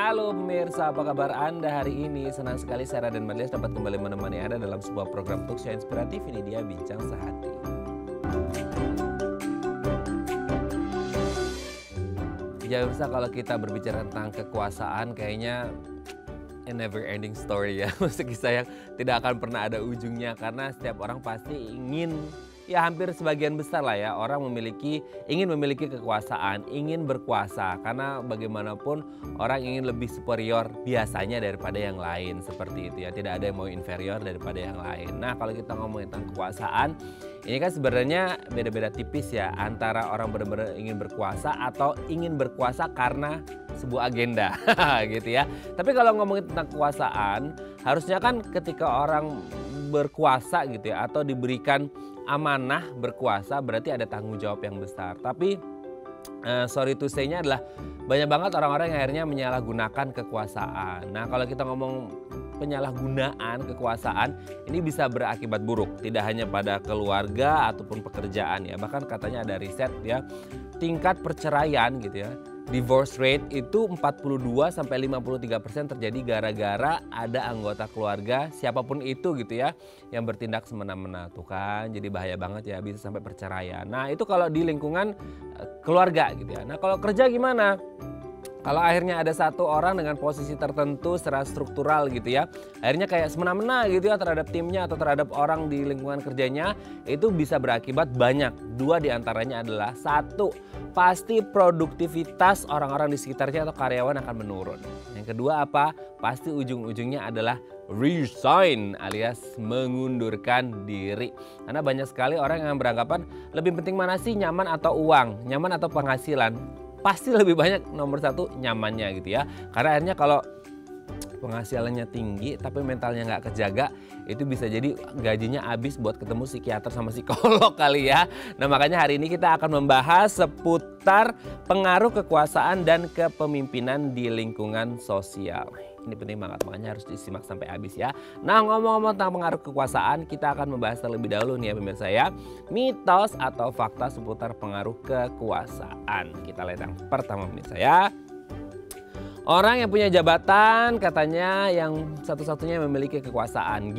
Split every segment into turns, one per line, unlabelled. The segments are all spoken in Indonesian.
Halo pemirsa, apa kabar Anda hari ini? Senang sekali saya Raden Madlias dapat kembali menemani Anda dalam sebuah program talk show inspiratif. Ini dia Bincang Sehati. Ya pemirsa, kalau kita berbicara tentang kekuasaan kayaknya a never ending story ya. Maksudnya kisah yang tidak akan pernah ada ujungnya. Karena setiap orang pasti ingin, ya hampir sebagian besar lah ya, orang ingin memiliki kekuasaan, ingin berkuasa. Karena bagaimanapun orang ingin lebih superior biasanya daripada yang lain, seperti itu ya. Tidak ada yang mau inferior daripada yang lain. Nah kalau kita ngomongin tentang kekuasaan, ini kan sebenarnya beda-beda tipis ya, antara orang benar-benar ingin berkuasa atau ingin berkuasa karena sebuah agenda gitu ya. Tapi kalau ngomongin tentang kekuasaan, harusnya kan ketika orang berkuasa gitu ya, atau diberikan amanah berkuasa, berarti ada tanggung jawab yang besar. Tapi sorry to say-nya adalah banyak banget orang-orang yang akhirnya menyalahgunakan kekuasaan. Nah kalau kita ngomong penyalahgunaan kekuasaan, ini bisa berakibat buruk. Tidak hanya pada keluarga ataupun pekerjaan ya. Bahkan katanya ada riset ya, tingkat perceraian gitu ya, divorce rate itu 42-53% terjadi gara-gara ada anggota keluarga siapapun itu gitu ya yang bertindak semena-mena. Tuh kan jadi bahaya banget ya, bisa sampai perceraian. Nah itu kalau di lingkungan keluarga gitu ya. Nah kalau kerja gimana? Kalau akhirnya ada satu orang dengan posisi tertentu secara struktural gitu ya, akhirnya kayak semena-mena gitu ya terhadap timnya atau terhadap orang di lingkungan kerjanya, itu bisa berakibat banyak. Dua diantaranya adalah, satu, pasti produktivitas orang-orang di sekitarnya atau karyawan akan menurun. Yang kedua apa? Pasti ujung-ujungnya adalah resign alias mengundurkan diri. Karena banyak sekali orang yang beranggapan lebih penting mana sih, nyaman atau uang, nyaman atau penghasilan. Pasti lebih banyak nomor satu nyamannya gitu ya. Karena akhirnya kalau penghasilannya tinggi tapi mentalnya nggak kejaga, itu bisa jadi gajinya habis buat ketemu psikiater sama psikolog kali ya. Nah makanya hari ini kita akan membahas seputar pengaruh kekuasaan dan kepemimpinan di lingkungan sosial. Ini penting banget, makanya harus disimak sampai habis ya. Nah ngomong-ngomong tentang pengaruh kekuasaan, kita akan membahas terlebih dahulu nih ya pemirsa ya, mitos atau fakta seputar pengaruh kekuasaan. Kita lihat yang pertama pemirsa ya. Orang yang punya jabatan katanya yang satu-satunya memiliki kekuasaan.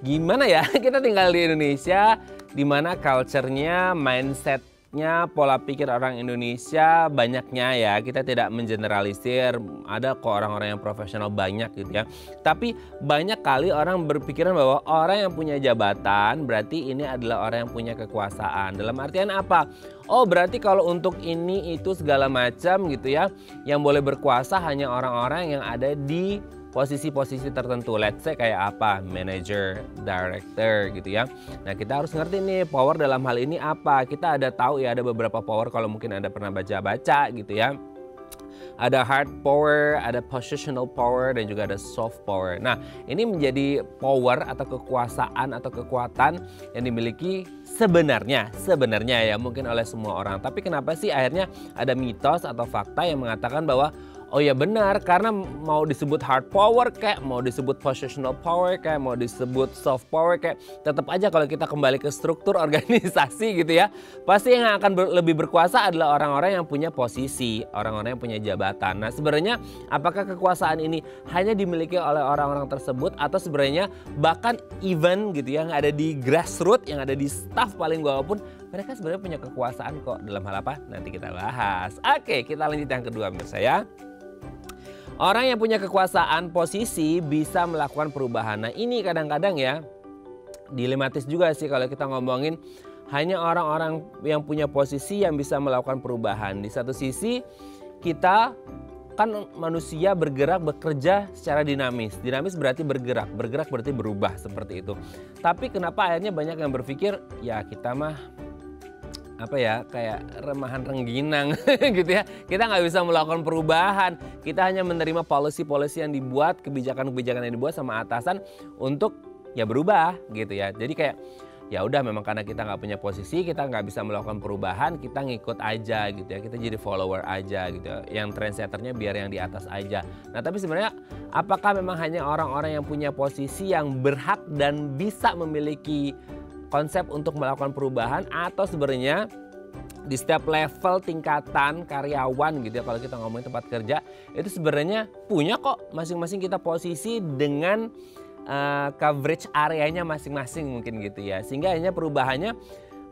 Gimana ya, kita tinggal di Indonesia di mana culture-nya, mindset-nya, pola pikir orang Indonesia banyaknya ya. Kita tidak mengeneralisir, ada kok orang-orang yang profesional banyak gitu ya. Tapi banyak kali orang berpikiran bahwa orang yang punya jabatan berarti ini adalah orang yang punya kekuasaan. Dalam artian apa? Oh berarti kalau untuk ini itu segala macam gitu ya, yang boleh berkuasa hanya orang-orang yang ada di posisi-posisi tertentu. Let's say kayak apa? Manager, director gitu ya. Nah kita harus ngerti nih power dalam hal ini apa. Kita ada tahu ya, ada beberapa power kalau mungkin Anda pernah baca-baca gitu ya. Ada hard power, ada positional power, dan juga ada soft power. Nah ini menjadi power atau kekuasaan atau kekuatan yang dimiliki sebenarnya ya mungkin oleh semua orang. Tapi kenapa sih akhirnya ada mitos atau fakta yang mengatakan bahwa oh ya benar, karena mau disebut hard power kayak, mau disebut positional power kayak, mau disebut soft power kayak, tetap aja kalau kita kembali ke struktur organisasi gitu ya, pasti yang akan lebih berkuasa adalah orang-orang yang punya posisi, orang-orang yang punya jabatan. Nah sebenarnya apakah kekuasaan ini hanya dimiliki oleh orang-orang tersebut, atau sebenarnya bahkan even gitu ya, yang ada di grassroots, yang ada di staff paling bawah pun mereka sebenarnya punya kekuasaan kok. Dalam hal apa? Nanti kita bahas. Oke, kita lanjut yang kedua pemirsa ya. Orang yang punya kekuasaan posisi bisa melakukan perubahan. Nah ini kadang-kadang ya dilematis juga sih kalau kita ngomongin hanya orang-orang yang punya posisi yang bisa melakukan perubahan. Di satu sisi kita kan manusia bergerak, bekerja secara dinamis. Dinamis berarti bergerak, bergerak berarti berubah seperti itu. Tapi kenapa akhirnya banyak yang berpikir ya kita mah apa ya, kayak remahan rengginang gitu ya. Kita nggak bisa melakukan perubahan. Kita hanya menerima policy-policy yang dibuat, kebijakan-kebijakan yang dibuat sama atasan untuk ya berubah gitu ya. Jadi kayak ya udah, memang karena kita nggak punya posisi, kita nggak bisa melakukan perubahan, kita ngikut aja gitu ya. Kita jadi follower aja gitu ya. Yang trendsetternya biar yang di atas aja. Nah tapi sebenarnya apakah memang hanya orang-orang yang punya posisi yang berhak dan bisa memiliki konsep untuk melakukan perubahan, atau sebenarnya di setiap level tingkatan karyawan gitu ya, kalau kita ngomongin tempat kerja itu sebenarnya punya kok masing-masing kita posisi dengan coverage areanya masing-masing mungkin gitu ya. Sehingga hanya perubahannya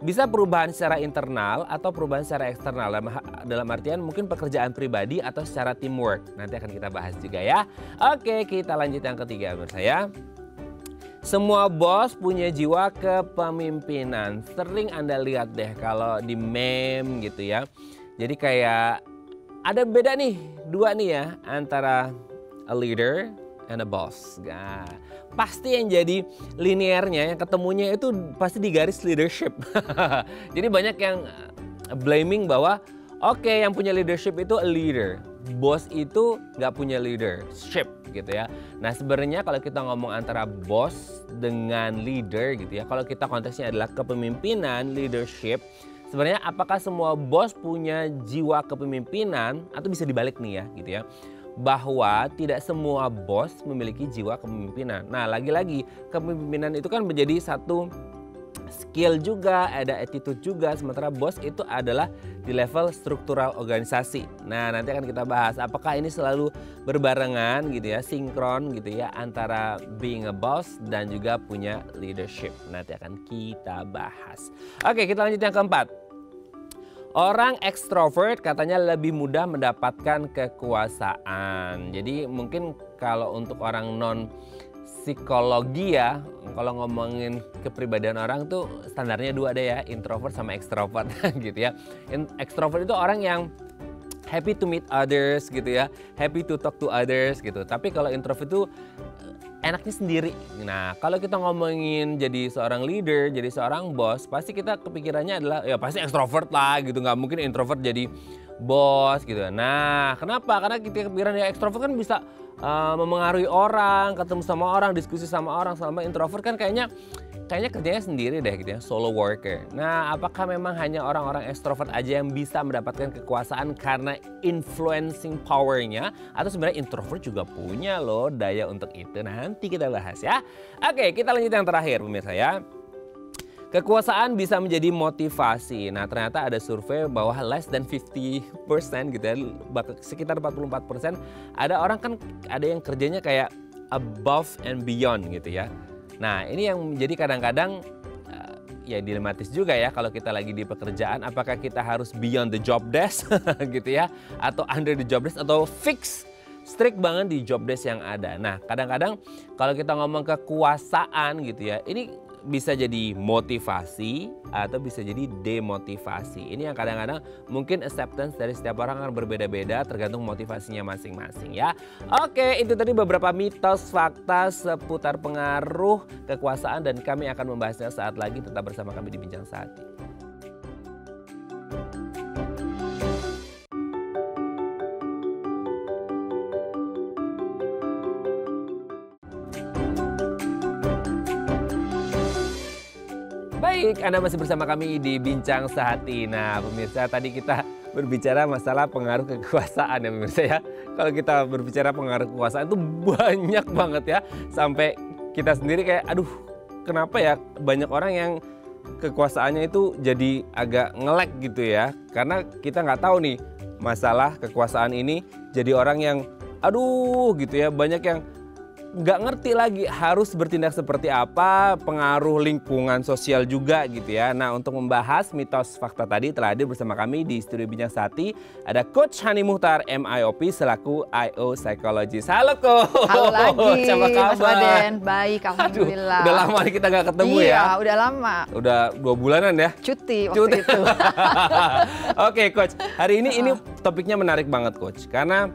bisa perubahan secara internal atau perubahan secara eksternal, dalam artian mungkin pekerjaan pribadi atau secara teamwork. Nanti akan kita bahas juga ya. Oke, kita lanjut yang ketiga menurut saya. Semua bos punya jiwa kepemimpinan. Sering Anda lihat deh kalau di meme gitu ya. Jadi kayak ada beda nih, dua nih ya, antara a leader and a boss. Nah, pasti yang jadi linearnya, yang ketemunya itu pasti di garis leadership. Jadi banyak yang blaming bahwa oke, yang punya leadership itu a leader. Bos itu nggak punya leadership gitu ya. Nah sebenarnya kalau kita ngomong antara bos dengan leader gitu ya, kalau kita konteksnya adalah kepemimpinan, leadership, sebenarnya apakah semua bos punya jiwa kepemimpinan atau bisa dibalik nih ya gitu ya, bahwa tidak semua bos memiliki jiwa kepemimpinan. Nah lagi-lagi kepemimpinan itu kan menjadi satu skill juga, ada attitude juga, sementara bos itu adalah di level struktural organisasi. Nah nanti akan kita bahas apakah ini selalu berbarengan gitu ya, sinkron gitu ya, antara being a boss dan juga punya leadership. Nanti akan kita bahas. Oke, kita lanjut yang keempat. Orang ekstrovert katanya lebih mudah mendapatkan kekuasaan. Jadi mungkin kalau untuk orang non psikologi ya, kalau ngomongin kepribadian orang tuh standarnya dua deh ya, introvert sama extrovert gitu ya. Extrovert itu orang yang happy to meet others gitu ya, happy to talk to others gitu. Tapi kalau introvert itu enaknya sendiri. Nah kalau kita ngomongin jadi seorang leader, jadi seorang bos, pasti kita kepikirannya adalah ya pasti extrovert lah gitu, nggak mungkin introvert jadi bos gitu. Nah kenapa? Karena kita kepikiran ya extrovert kan bisa memengaruhi orang, ketemu sama orang, diskusi sama orang. Selama introvert kan kayaknya kerjanya sendiri deh gitu ya, solo worker. Nah apakah memang hanya orang-orang extrovert aja yang bisa mendapatkan kekuasaan karena influencing powernya, atau sebenarnya introvert juga punya loh daya untuk itu? Nanti kita bahas ya. Oke, kita lanjut yang terakhir pemirsa ya. Kekuasaan bisa menjadi motivasi. Nah ternyata ada survei bahwa less than 50% gitu ya, sekitar 44%, ada orang kan ada yang kerjanya kayak above and beyond gitu ya. Nah ini yang menjadi kadang-kadang ya dilematis juga ya kalau kita lagi di pekerjaan, apakah kita harus beyond the job desk gitu ya, atau under the job desk, atau fix strict banget di job desk yang ada. Nah kadang-kadang kalau kita ngomong kekuasaan gitu ya, ini bisa jadi motivasi atau bisa jadi demotivasi. Ini yang kadang-kadang mungkin acceptance dari setiap orang akan berbeda-beda tergantung motivasinya masing-masing ya. Oke, itu tadi beberapa mitos fakta seputar pengaruh kekuasaan dan kami akan membahasnya saat lagi. Tetap bersama kami di Bincang Sehati. Baik, Anda masih bersama kami di Bincang Sehati. Nah, pemirsa, tadi kita berbicara masalah pengaruh kekuasaan ya pemirsa ya. Kalau kita berbicara pengaruh kekuasaan itu banyak banget ya. Sampai kita sendiri kayak, aduh kenapa ya banyak orang yang kekuasaannya itu jadi agak ngelek gitu ya. Karena kita nggak tahu nih masalah kekuasaan ini jadi orang yang aduh gitu ya, banyak yang nggak ngerti lagi harus bertindak seperti apa, pengaruh lingkungan sosial juga gitu ya. Nah untuk membahas mitos fakta tadi telah hadir bersama kami di studio Bincang Sehati ada Coach Hani Muhtar MIOP selaku IO Psychologist. Halo Coach.
Halo lagi
apa kabar?
Mas Waden, baik alhamdulillah.
Aduh, udah lama kita nggak ketemu ya.
Iya udah lama.
Udah 2 bulanan ya.
Cuti waktu itu.
Oke Coach, hari ini topiknya menarik banget Coach. Karena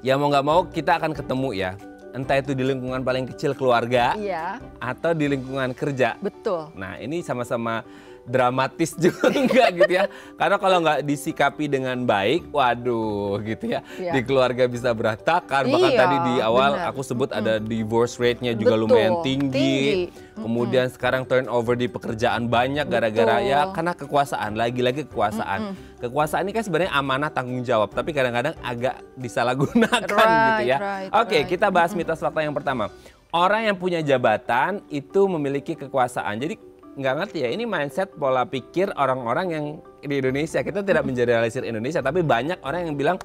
ya mau nggak mau kita akan ketemu ya. Entah itu di lingkungan paling kecil keluarga,
Iya.
atau di lingkungan kerja.
Betul.
Nah ini sama-sama dramatis juga enggak gitu ya. Karena kalau nggak disikapi dengan baik, waduh gitu ya.
Iya.
Di keluarga bisa berantakan. Bahkan
Iya,
tadi di awal
benar.
aku sebut ada divorce rate-nya juga
Betul,
lumayan tinggi.
tinggi.
Kemudian sekarang turnover di pekerjaan banyak gara-gara ya karena kekuasaan. Lagi-lagi kekuasaan. Kekuasaan ini kan sebenarnya amanah tanggung jawab. Tapi kadang-kadang agak disalahgunakan gitu ya. Oke, kita bahas mitos fakta yang pertama. Orang yang punya jabatan itu memiliki kekuasaan. Jadi nggak ngerti ya, ini mindset pola pikir orang-orang yang di Indonesia. Kita tidak mengeneralisir Indonesia, tapi banyak orang yang bilang,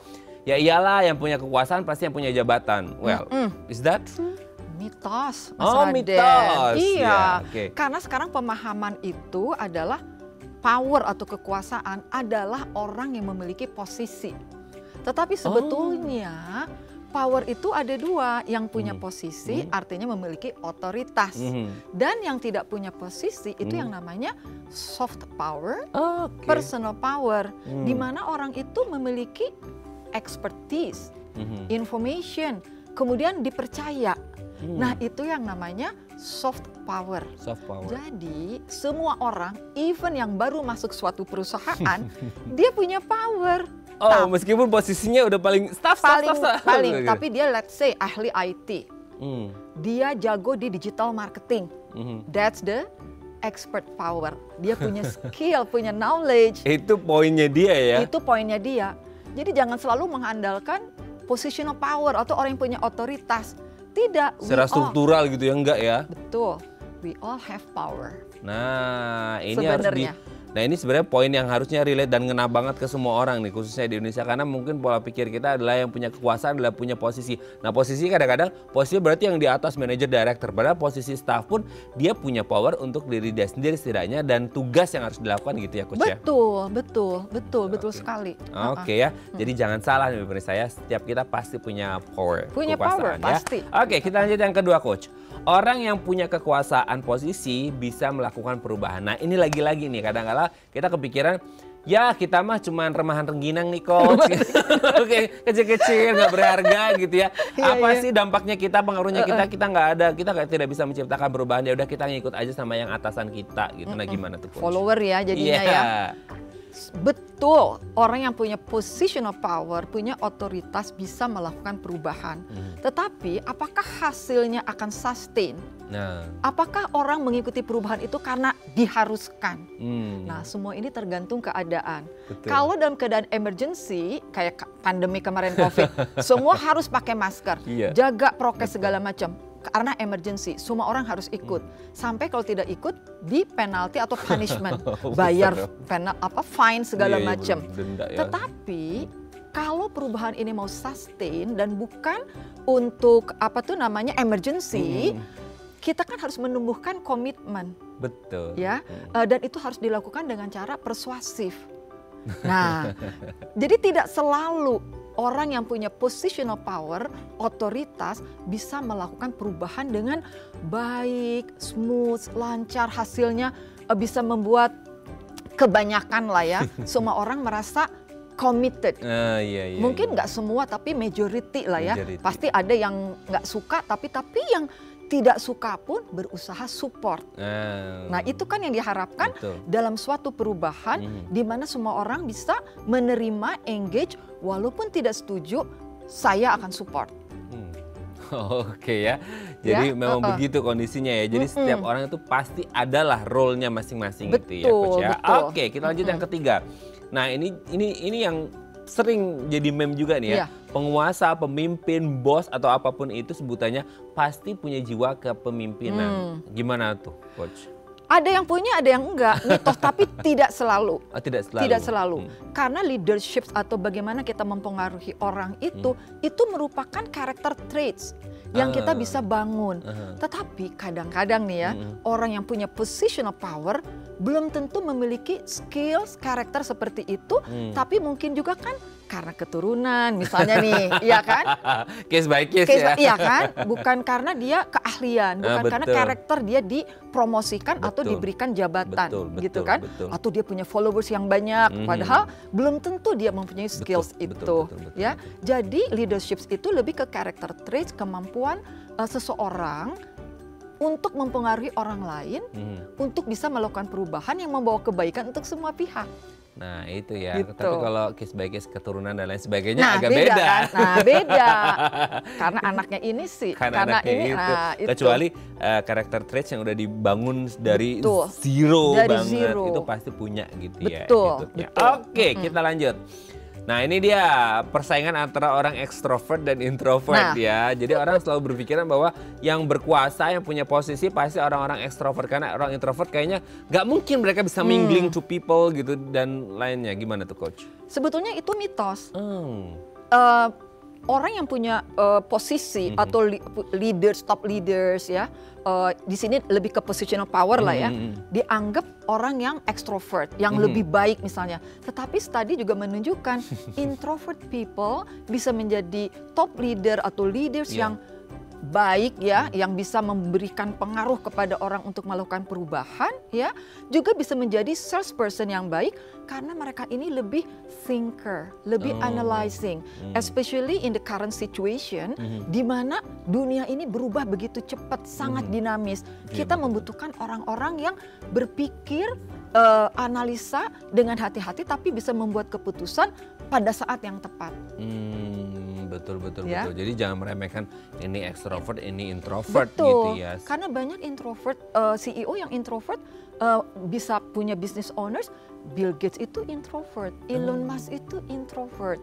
ya iyalah yang punya kekuasaan pasti yang punya jabatan. Well, is that true?
Mitos, Mas
Oh,
Raden.
mitos.
Iya,
Ya, oke.
karena sekarang pemahaman itu adalah power atau kekuasaan adalah orang yang memiliki posisi. Tetapi sebetulnya power itu ada dua, yang punya posisi artinya memiliki otoritas. Dan yang tidak punya posisi itu yang namanya soft power,
Oke.
personal power. Di mana orang itu memiliki expertise, information, kemudian dipercaya. Nah itu yang namanya soft power.
Soft power.
Jadi semua orang, even yang baru masuk suatu perusahaan, dia punya power.
Oh, meskipun posisinya udah paling staff.
Paling, tapi dia let's say ahli IT. Dia jago di digital marketing. That's the expert power. Dia punya skill, punya knowledge.
Itu poinnya dia ya.
Itu poinnya dia. Jadi jangan selalu mengandalkan positional power atau orang yang punya otoritas. Tidak.
Secara struktural gitu ya, enggak ya?
Betul. We all have power.
Nah, ini
Sebenarnya.
Nah ini sebenarnya poin yang harusnya relate dan ngena banget ke semua orang nih, khususnya di Indonesia, karena mungkin pola pikir kita adalah yang punya kekuasaan adalah punya posisi. Nah posisi kadang-kadang posisi berarti yang di atas manajer director, padahal posisi staff pun dia punya power untuk diri dia sendiri setidaknya dan tugas yang harus dilakukan gitu ya coach ya.
Betul sekali.
Oke ya, jadi jangan salah nih pemirsa saya, setiap kita pasti punya power.
Punya power,
kekuasaan, ya.
pasti.
Oke, kita lanjut yang kedua coach. Orang yang punya kekuasaan posisi bisa melakukan perubahan. Nah ini lagi-lagi nih kadang-kala kita kepikiran, ya kita mah cuman remahan rengginang nih coach. Oke, kecil-kecil nggak berharga gitu ya. Apa sih dampaknya kita, pengaruhnya kita nggak ada, kita tidak bisa menciptakan perubahan. Ya udah kita ngikut aja sama yang atasan kita gitu. Nah gimana tuh coach?
Follower ya jadinya ya. Betul, orang yang punya positional power, punya otoritas bisa melakukan perubahan. Tetapi apakah hasilnya akan sustain?
Nah,
Apakah orang mengikuti perubahan itu karena diharuskan? Nah, semua ini tergantung keadaan.
Betul.
Kalau dalam keadaan emergency, kayak pandemi kemarin COVID, semua harus pakai masker,
Iya.
jaga prokes segala macam. Karena emergency, semua orang harus ikut. Sampai kalau tidak ikut, di penalti atau punishment, bayar fine segala
Iya,
macam.
denda ya.
Tetapi kalau perubahan ini mau sustain dan bukan untuk emergency, kita kan harus menumbuhkan komitmen,
Betul.
ya. Dan itu harus dilakukan dengan cara persuasif. Nah, jadi tidak selalu orang yang punya positional power, otoritas bisa melakukan perubahan dengan baik, smooth, lancar, hasilnya bisa membuat kebanyakan lah ya, semua orang merasa committed.
Iya.
Mungkin nggak semua tapi majority lah ya.
Majority.
Pasti ada yang nggak suka tapi yang tidak suka pun berusaha support. Nah itu kan yang diharapkan
Betul.
dalam suatu perubahan di mana semua orang bisa menerima, engage, walaupun tidak setuju, saya akan support.
Oke ya, jadi
Ya,
memang begitu kondisinya ya. Jadi setiap orang itu pasti adalah role-nya masing-masing gitu ya coach ya.
Betul.
Oke, kita lanjut yang ketiga. Nah ini yang sering jadi meme juga nih ya.
Iya.
Penguasa, pemimpin, bos atau apapun itu sebutannya pasti punya jiwa kepemimpinan. Gimana tuh coach?
Ada yang punya, ada yang enggak, mitos, tapi tidak selalu.
Oh, tidak selalu.
Tidak selalu. Karena leadership atau bagaimana kita mempengaruhi orang itu merupakan character traits yang kita bisa bangun. Tetapi kadang-kadang nih ya, orang yang punya positional power belum tentu memiliki skills, karakter seperti itu, tapi mungkin juga kan karena keturunan misalnya nih, iya kan?
Case by case ya.
Iya kan? Bukan karena dia keahlian, bukan karena
betul.
karakter dia dipromosikan atau diberikan jabatan, gitu kan?
Betul.
Atau dia punya followers yang banyak, padahal belum tentu dia mempunyai skills
betul.
ya. Jadi leadership itu lebih ke character traits, kemampuan seseorang untuk mempengaruhi orang lain, untuk bisa melakukan perubahan yang membawa kebaikan untuk semua pihak.
Nah itu ya,
Gitu.
tapi kalau case by case keturunan dan lain sebagainya
Nah,
agak beda.
kan? Nah, beda. Karena anaknya ini sih.
Karena anaknya
ini,
itu.
itu.
Kecuali karakter traits yang udah dibangun dari
Betul.
zero
Dari
banget,
zero.
itu pasti punya gitu ya.
Betul,
gitu ya.
betul.
Oke, kita lanjut. Nah ini dia persaingan antara orang ekstrovert dan introvert ya. Jadi orang selalu berpikiran bahwa yang berkuasa, yang punya posisi pasti orang-orang ekstrovert. Karena orang introvert kayaknya nggak mungkin mereka bisa mingling to people gitu dan lainnya. Gimana tuh Coach?
Sebetulnya itu mitos. Orang yang punya posisi atau leaders, top leaders ya, di sini lebih ke positional power lah ya, dianggap orang yang extrovert, yang lebih baik misalnya. Tetapi studi juga menunjukkan introvert people bisa menjadi top leader atau leaders yang baik ya, yang bisa memberikan pengaruh kepada orang untuk melakukan perubahan ya, juga bisa menjadi salesperson yang baik karena mereka ini lebih thinker, lebih analyzing, especially in the current situation di mana dunia ini berubah begitu cepat, sangat dinamis. Kita membutuhkan orang-orang yang berpikir, analisa dengan hati-hati tapi bisa membuat keputusan pada saat yang tepat.
Betul. Jadi jangan meremehkan ini extrovert, ini introvert gitu ya.
Karena banyak introvert, CEO yang introvert bisa punya business owners. Bill Gates itu introvert, Elon Musk itu introvert,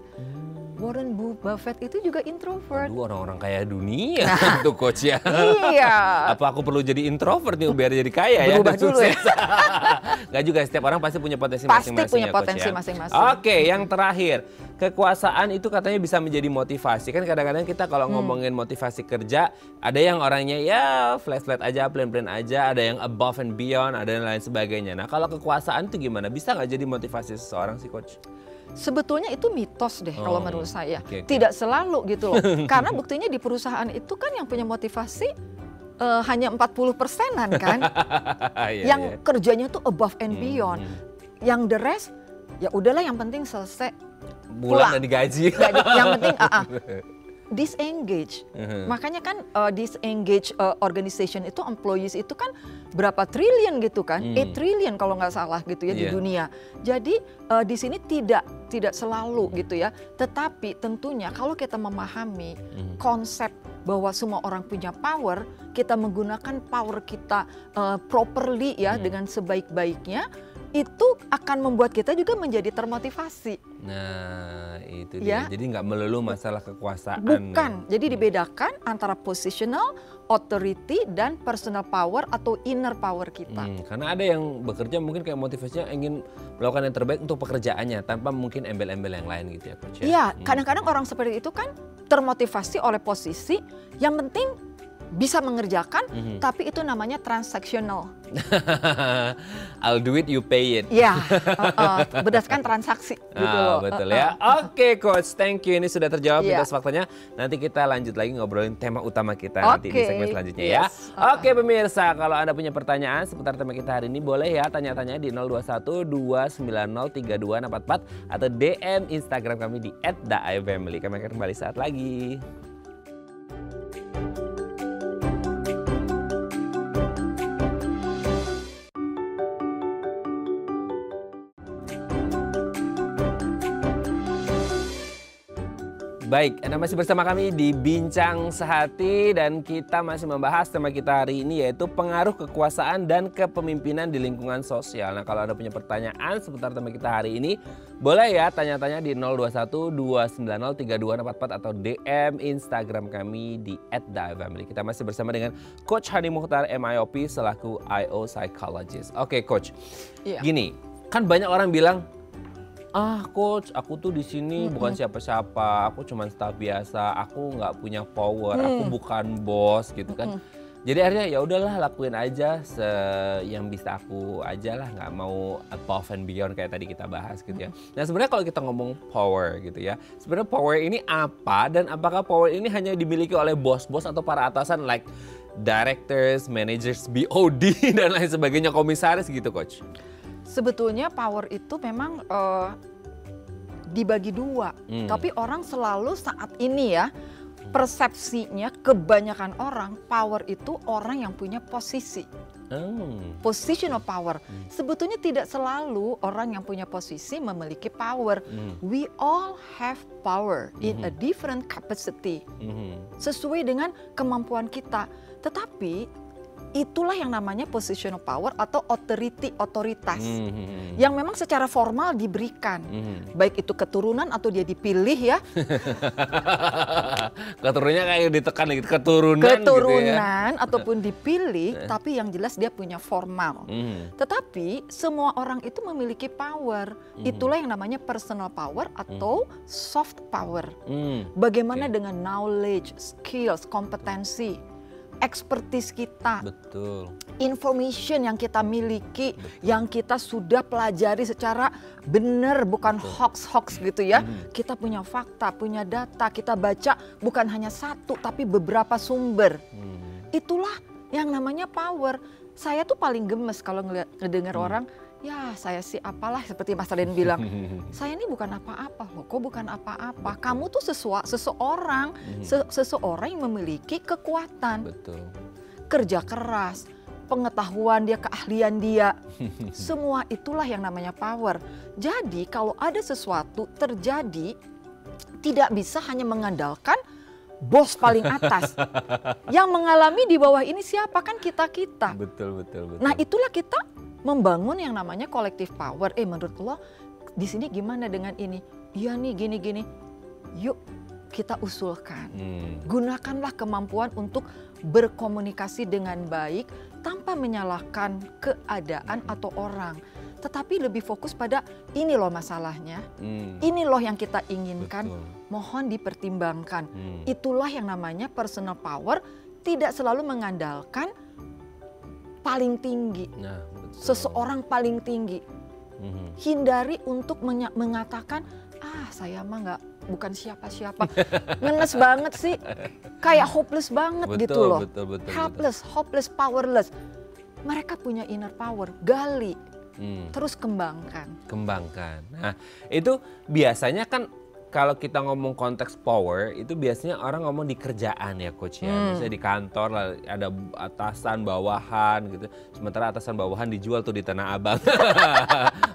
Warren Buffett itu juga introvert.
Aduh, orang-orang kaya dunia tuh Coach ya.
Iya.
Apa aku perlu jadi introvert nih biar jadi kaya ya?
Berubah dulu ya.
Nggak juga, setiap orang pasti punya potensi
Pasti
masing-masing
punya
ya, Coach,
potensi
ya.
masing-masing.
Oke, yang terakhir, kekuasaan itu katanya bisa menjadi motivasi. Kan kadang-kadang kita kalau ngomongin motivasi kerja, ada yang orangnya ya flat-flat aja, plain-plain aja, ada yang above and beyond, ada yang lain sebagainya. Nah kalau kekuasaan itu gimana? Bisa nggak jadi motivasi seseorang sih Coach?
Sebetulnya itu mitos deh kalau menurut saya.
Okay.
Tidak selalu gitu loh. Karena buktinya di perusahaan itu kan yang punya motivasi hanya 40%-an kan. Yang kerjanya tuh above and beyond. Yang the rest ya udahlah, yang penting selesai
pulang dan digaji.
Yang penting disengage. Makanya kan disengage organization itu, employees itu kan berapa triliun gitu kan, 8 trillion kalau nggak salah gitu ya di dunia. Jadi di sini tidak selalu gitu ya. Tetapi tentunya kalau kita memahami konsep bahwa semua orang punya power, kita menggunakan power kita properly ya dengan sebaik-baiknya, itu akan membuat kita juga menjadi termotivasi.
Nah, itu dia. Jadi nggak melulu masalah kekuasaan.
Bukan. Jadi dibedakan antara positional, authority, dan personal power atau inner power kita.
Karena ada yang bekerja mungkin kayak motivasinya ingin melakukan yang terbaik untuk pekerjaannya tanpa mungkin embel-embel yang lain gitu ya Coach.
Iya, kadang-kadang orang seperti itu kan termotivasi oleh posisi, yang penting bisa mengerjakan, tapi itu namanya transactional.
I'll do it, you pay it.
Ya, berdasarkan transaksi gitu loh.
Betul ya. Oke Coach, thank you. Ini sudah terjawab mitos faktanya. Nanti kita lanjut lagi ngobrolin tema utama kita nanti di segmen selanjutnya ya. Oke pemirsa, kalau Anda punya pertanyaan seputar tema kita hari ini, boleh ya tanya-tanya di 021 290 3244 atau DM Instagram kami di @daifamily. Kami akan kembali saat lagi. Baik, Anda masih bersama kami di Bincang Sehati dan kita masih membahas tema kita hari ini yaitu pengaruh kekuasaan dan kepemimpinan di lingkungan sosial. Nah, kalau Anda punya pertanyaan seputar tema kita hari ini, boleh ya tanya-tanya di 021 290 3244 atau DM Instagram kami di @daifamily. Kita masih bersama dengan Coach Hani Mukhtar MIOP selaku IO Psychologist. Oke, Coach. Gini, kan banyak orang bilang, Coach, aku tuh di sini bukan siapa-siapa, aku cuma staff biasa, aku nggak punya power, aku bukan bos gitu kan. Jadi akhirnya ya udahlah lakuin aja yang bisa aku aja lah, nggak mau above and beyond kayak tadi kita bahas gitu ya. Nah sebenarnya kalau kita ngomong power gitu ya, sebenarnya power ini apa dan apakah power ini hanya dimiliki oleh bos-bos atau para atasan like directors, managers, BOD dan lain sebagainya, komisaris gitu Coach?
Sebetulnya power itu memang dibagi dua, tapi orang selalu saat ini ya persepsinya kebanyakan orang power itu orang yang punya posisi, positional power. Sebetulnya tidak selalu orang yang punya posisi memiliki power. We all have power in a different capacity, sesuai dengan kemampuan kita. Tetapi itulah yang namanya positional power atau authority, otoritas. Yang memang secara formal diberikan. Baik itu keturunan atau dia dipilih ya.
Keturunannya kayak ditekan gitu, keturunan
Keturunan
gitu ya.
ataupun dipilih, tapi yang jelas dia punya formal. Tetapi semua orang itu memiliki power. Itulah yang namanya personal power atau soft power. Bagaimana dengan knowledge, skills, kompetensi, expertise kita,
Betul.
information yang kita miliki, yang kita sudah pelajari secara benar, bukan hoax-hoax gitu ya. Kita punya fakta, punya data, kita baca bukan hanya satu tapi beberapa sumber. Itulah yang namanya power. Saya tuh paling gemes kalau ngedengar orang, ya saya sih apalah, seperti Mas Raden bilang, saya ini bukan apa-apa loh, kok bukan apa-apa. Kamu tuh seseorang yang memiliki kekuatan,
Betul.
kerja keras, pengetahuan dia, keahlian dia, semua itulah yang namanya power. Jadi kalau ada sesuatu terjadi, tidak bisa hanya mengandalkan bos paling atas. Yang mengalami di bawah ini siapa? Kan kita-kita.
Betul.
Nah itulah kita membangun yang namanya collective power. Menurut lo di sini gimana dengan ini? Iya nih gini-gini. Yuk kita usulkan. Gunakanlah kemampuan untuk berkomunikasi dengan baik tanpa menyalahkan keadaan atau orang. Tetapi lebih fokus pada ini loh masalahnya. Ini loh yang kita inginkan.
Betul.
Mohon dipertimbangkan. Itulah yang namanya personal power. Tidak selalu mengandalkan paling tinggi.
Nah, betul.
Seseorang paling tinggi. Hindari untuk mengatakan, saya mah bukan siapa-siapa. Ngenes banget sih. Kayak hopeless banget gitu loh.
Betul.
Helpless, hopeless, powerless. Mereka punya inner power. Gali. Terus kembangkan.
Nah, itu biasanya kan kalau kita ngomong konteks power, itu biasanya orang ngomong di kerjaan ya Coach ya. Misalnya di kantor ada atasan, bawahan gitu. Sementara atasan bawahan dijual tuh di Tanah Abang.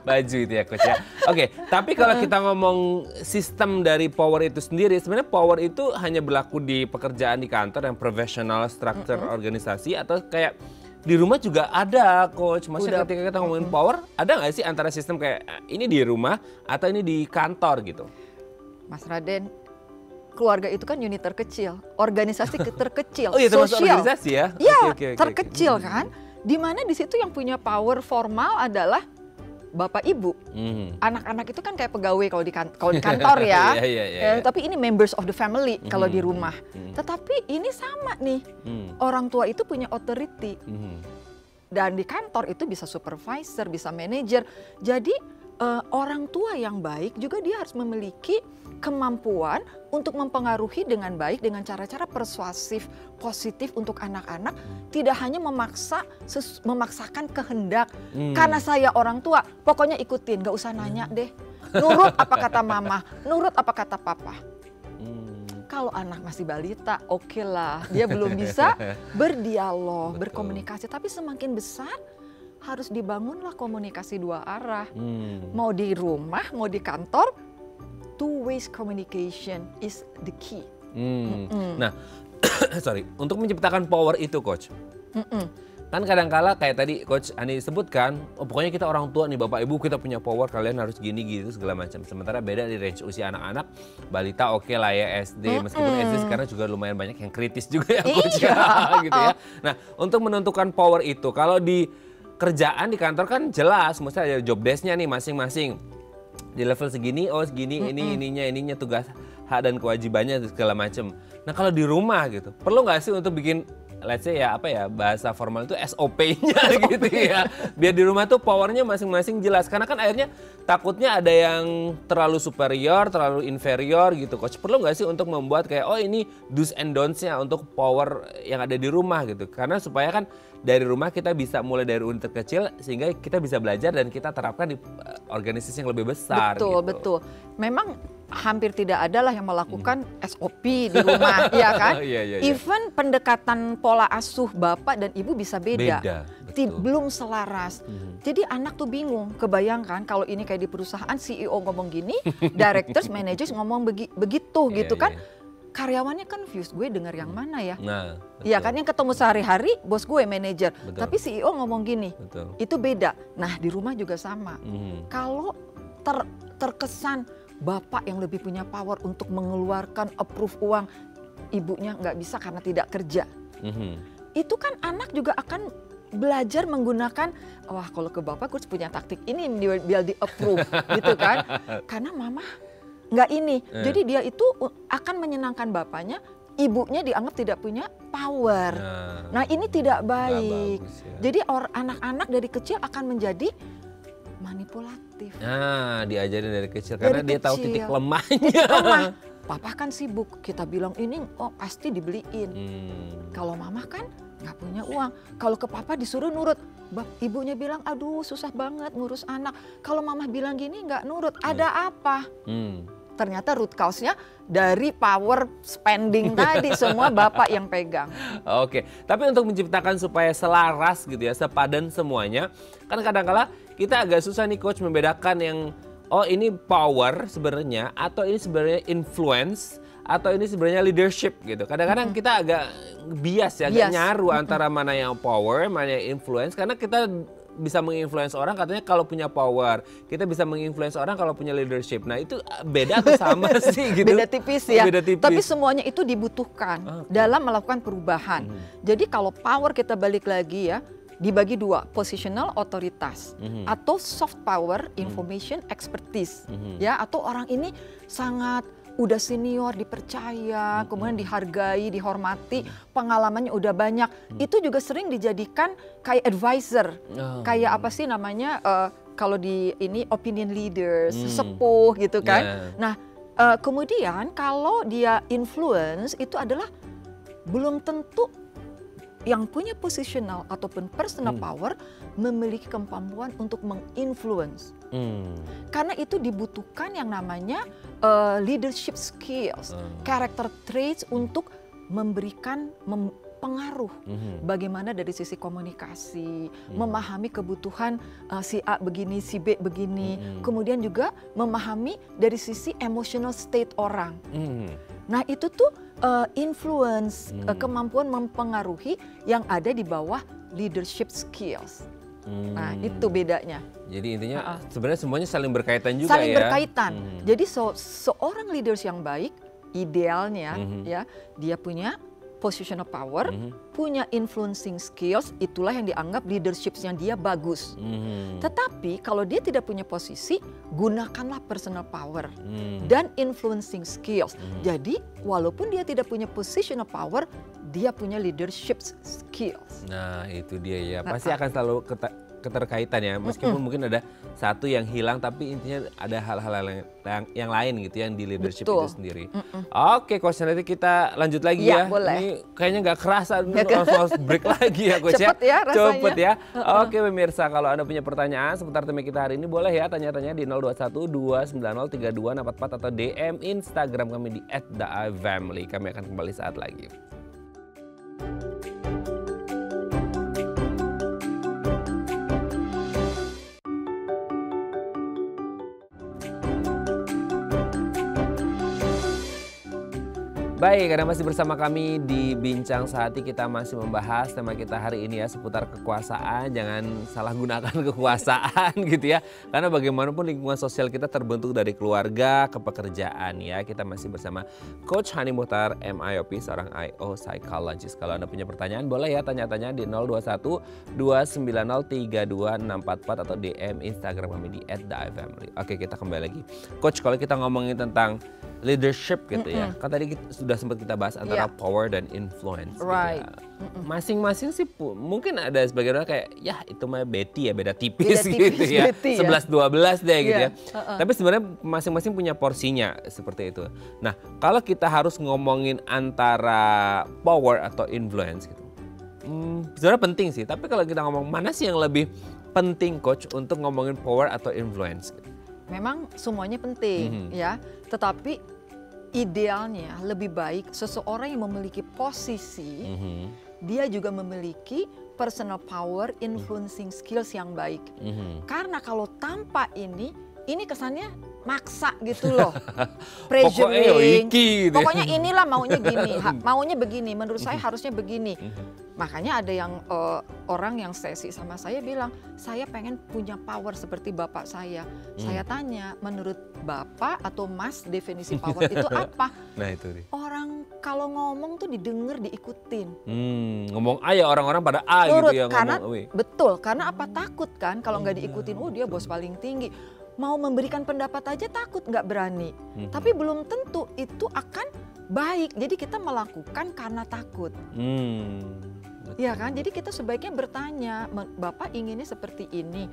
Baju itu ya Coach ya. Oke, tapi kalau kita ngomong sistem dari power itu sendiri, sebenarnya power itu hanya berlaku di pekerjaan di kantor yang profesional, struktur organisasi, atau kayak di rumah juga ada Coach. Maksudnya ketika kita ngomongin power, ada nggak sih antara sistem kayak ini di rumah atau ini di kantor gitu?
Mas Raden, keluarga itu kan unit terkecil, organisasi terkecil,
Oh iya, termasuk
sosial.
organisasi ya?
Ya,
Oke.
terkecil kan. Dimana di situ yang punya power formal adalah bapak ibu. Anak-anak itu kan kayak pegawai kalau di kantor ya.
Iya.
Tapi ini members of the family kalau di rumah. Tetapi ini sama nih, orang tua itu punya authority. Dan di kantor itu bisa supervisor, bisa manajer. Jadi orang tua yang baik juga dia harus memiliki kemampuan untuk mempengaruhi dengan baik dengan cara-cara persuasif, positif untuk anak-anak. Tidak hanya memaksakan kehendak. Karena saya orang tua, pokoknya ikutin, gak usah nanya deh. Nurut apa kata mama, nurut apa kata papa. Kalau anak masih balita, oke lah, dia belum bisa berdialog, berkomunikasi. Tapi semakin besar, harus dibangunlah komunikasi dua arah. Mau di rumah, mau di kantor, two ways communication is the key.
Nah, sorry, untuk menciptakan power itu Coach, kan kadang-kala kayak tadi Coach Ani sebutkan, pokoknya kita orang tua nih Bapak Ibu, kita punya power, kalian harus gini gitu segala macam. Sementara beda di range usia anak-anak, balita oke lah ya SD, meskipun SD sekarang juga lumayan banyak yang kritis juga ya Coach gitu ya. Nah, untuk menentukan power itu, kalau di kerjaan di kantor kan jelas, maksudnya ada job desk-nya nih masing-masing. Di level segini, segini, ininya tugas, hak dan kewajibannya segala macam. Nah kalau di rumah gitu, perlu nggak sih untuk bikin, let's say ya bahasa formal itu SOP-nya gitu ya. Biar di rumah tuh powernya masing-masing jelas. Karena kan akhirnya takutnya ada yang terlalu superior, terlalu inferior gitu Coach. Perlu nggak sih untuk membuat kayak, ini do's and don'ts-nya untuk power yang ada di rumah gitu. Karena supaya kan dari rumah kita bisa mulai dari unit terkecil sehingga kita bisa belajar dan kita terapkan di organisasi yang lebih besar.
Betul. Memang hampir tidak ada lah yang melakukan SOP di rumah, ya kan?
Iya.
Even pendekatan pola asuh bapak dan ibu bisa beda. Belum selaras. Jadi anak tuh bingung. Kebayangkan kalau ini kayak di perusahaan CEO ngomong gini, directors, managers ngomong begitu gitu kan? karyawannya confused, gue dengar yang mana ya?
Nah,
Iya kan, yang ketemu sehari-hari bos gue manajer,
Betul.
tapi CEO ngomong gini,
betul.
itu beda. Nah di rumah juga sama.
Mhm.
Kalau terkesan bapak yang lebih punya power untuk mengeluarkan approve uang, ibunya nggak bisa karena tidak kerja.
Mhm.
Itu kan anak juga akan belajar menggunakan, wah kalau ke bapak gue harus punya taktik ini biar di approve gitu kan. Karena mama nggak ini. Jadi dia itu akan menyenangkan bapaknya, ibunya dianggap tidak punya power. Nah ini tidak baik.
Bagus, ya.
Jadi anak-anak dari kecil akan menjadi manipulatif.
Nah, diajarin dari kecil karena
Dari
dia tahu
kecil.
titik lemahnya.
Mama, papa kan sibuk, kita bilang ini pasti dibeliin. Kalau mama kan nggak punya uang. Kalau ke papa disuruh nurut, ibunya bilang aduh susah banget ngurus anak. Kalau mama bilang gini nggak nurut, ada apa? Ternyata root cause-nya dari power spending tadi, semua bapak yang pegang.
Oke, tapi untuk menciptakan supaya selaras gitu ya, sepadan semuanya, kan kadang-kala kita agak susah nih coach membedakan yang ini power sebenarnya atau ini sebenarnya influence atau ini sebenarnya leadership gitu. Kadang-kadang kita agak bias ya, agak nyaru antara mana yang power, mana yang influence, karena kita bisa menginfluence orang katanya kalau punya power, kita bisa menginfluence orang kalau punya leadership. Nah itu beda atau sama sih gitu?
Beda tipis ya,
Beda tipis.
tapi semuanya itu dibutuhkan dalam melakukan perubahan. Jadi kalau power kita balik lagi ya, dibagi dua, positional otoritas atau soft power, information expertise. Ya, atau orang ini sangat udah senior, dipercaya, kemudian dihargai, dihormati, pengalamannya udah banyak. Itu juga sering dijadikan kayak advisor, kayak apa sih namanya, kalau di ini opinion leaders, sesepuh gitu kan. Nah, kemudian kalau dia influence itu adalah belum tentu yang punya positional ataupun personal power memiliki kemampuan untuk menginfluence. Karena itu dibutuhkan yang namanya leadership skills, character traits untuk memberikan pengaruh. Bagaimana dari sisi komunikasi, memahami kebutuhan si A begini, si B begini. Kemudian juga memahami dari sisi emotional state orang. Nah itu tuh influence, kemampuan mempengaruhi yang ada di bawah leadership skills. Nah itu bedanya.
Jadi intinya sebenarnya semuanya saling berkaitan juga
saling
ya.
berkaitan. Jadi seorang leaders yang baik idealnya ya dia punya positional power, punya influencing skills, itulah yang dianggap leadership-nya dia bagus. Tetapi kalau dia tidak punya posisi, gunakanlah personal power dan influencing skills. Jadi walaupun dia tidak punya positional power, dia punya leadership skills.
Nah itu dia ya, pasti akan selalu keterkaitan ya, meskipun mungkin ada satu yang hilang, tapi intinya ada hal-hal yang lain gitu yang di leadership itu sendiri. Oke coach, nanti kita lanjut lagi ya.
Boleh.
Ini kayaknya nggak kerasa, harus break lagi ya coach.
Cepet ya rasanya.
Cepet ya. Oke pemirsa, kalau Anda punya pertanyaan seputar tema kita hari ini, boleh ya tanya-tanya di 021-290-3244 atau DM Instagram kami di @theifamily. Kami akan kembali saat lagi. Baik, Anda masih bersama kami di Bincang Sehati. Kita masih membahas tema kita hari ini ya, seputar kekuasaan. Jangan salah gunakan kekuasaan gitu ya. Karena bagaimanapun lingkungan sosial kita terbentuk dari keluarga ke pekerjaan ya. Kita masih bersama Coach Hani Muhtar, MIOP, seorang IO Psychologist. Kalau Anda punya pertanyaan boleh ya tanya-tanya di 021-290-3244 atau DM Instagram kami di @theifamily. Oke, kita kembali lagi. Coach, kalau kita ngomongin tentang leadership gitu ya. Kan tadi sudah sempat kita bahas antara power dan influence.
Right.
Gitu ya. Masing-masing sih mungkin ada sebagian orang kayak ya itu mah Betty ya, beda tipis gitu ya. 11-12 deh gitu ya. Tapi sebenarnya masing-masing punya porsinya seperti itu. Nah, kalau kita harus ngomongin antara power atau influence gitu. Sebenarnya penting sih, tapi kalau kita ngomong mana sih yang lebih penting coach untuk ngomongin power atau influence gitu?
Memang semuanya penting ya, tetapi idealnya lebih baik seseorang yang memiliki posisi, dia juga memiliki personal power, influencing skills yang baik. Karena kalau tanpa ini kesannya maksa gitu loh.
Pokoknya
Pressuring.
iki gitu ya.
Pokoknya inilah maunya gini, maunya begini, menurut saya harusnya begini. Makanya ada yang orang yang sesi sama saya bilang, saya pengen punya power seperti bapak saya. Saya tanya, menurut bapak atau mas definisi power itu apa?
Nah itu dia.
Orang kalau ngomong tuh didengar, diikutin.
Ngomong A ya orang-orang pada A
Nurut,
gitu ya
karena
ngomong.
betul, karena apa, takut kan kalau nggak diikutin, oh dia bos paling tinggi. Mau memberikan pendapat aja takut, nggak berani. Tapi belum tentu itu akan baik. Jadi kita melakukan karena takut. Ya kan? Jadi kita sebaiknya bertanya, Bapak inginnya seperti ini.